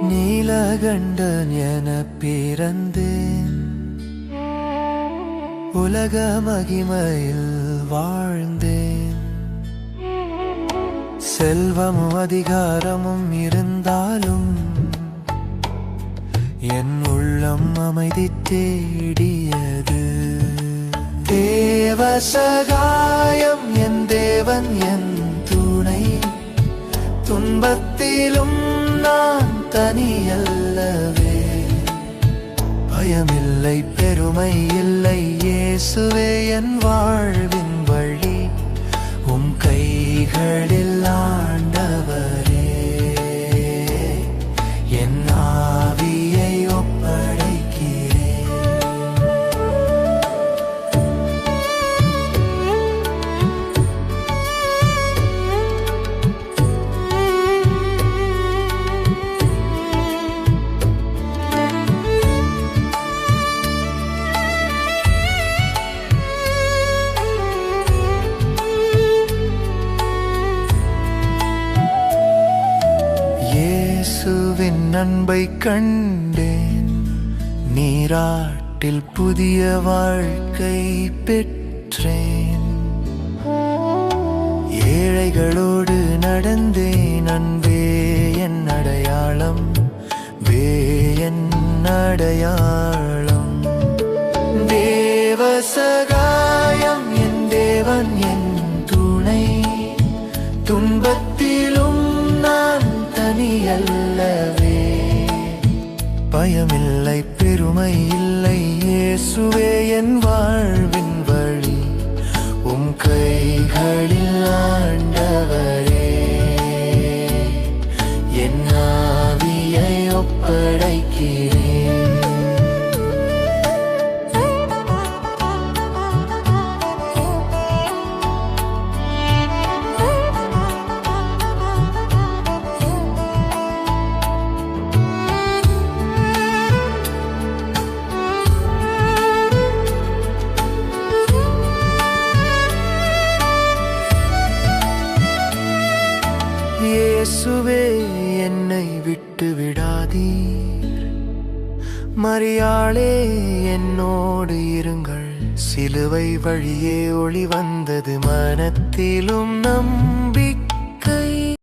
நீலகண்டன் என பிறந்தேன், உலக மகிமையில் வாழ்ந்தேன். செல்வமும் அதிகாரமும் இருந்தாலும் என் உள்ளம் அமைதி தேடியது. தேவ சகாயம் என் தேவன் என் துணை, துன்பத்திலும் நான் தனியல்லவே. பயமில்லை பெருமை இல்லை, இயேசுவே என் வாழ்வின் வழி. உம் கைகளில் ஆண்டவரே என் ஆவியை ஒப்படைக்கிறேன். இயேசுவின் அன்பை கண்டேன், நீராட்டில் புதிய வாழ்க்கை பெற்றேன். ஏழைகளோடு நடந்தேன், அன்பே என் அடையாளம், வே என் அடையாளம். தேவ சகாயம் என் தேவன் என் துணை, துன்பத்திலும் நான் தனியல்லவே. பயமில்லை பெருமை இல்லை, இயேசுவே என் வாழ்வின் வழி. உம் கைகளில் ஆண்டவரே என் ஆவியை ஒப்படைக்கிறேன். இயேசுவே என்னை விட்டு விடாதீர், மரியாளே என்னோடு இருங்கள். சிலுவை வழியே ஒளி வந்தது, மனத்திலும் நம்பிக்கை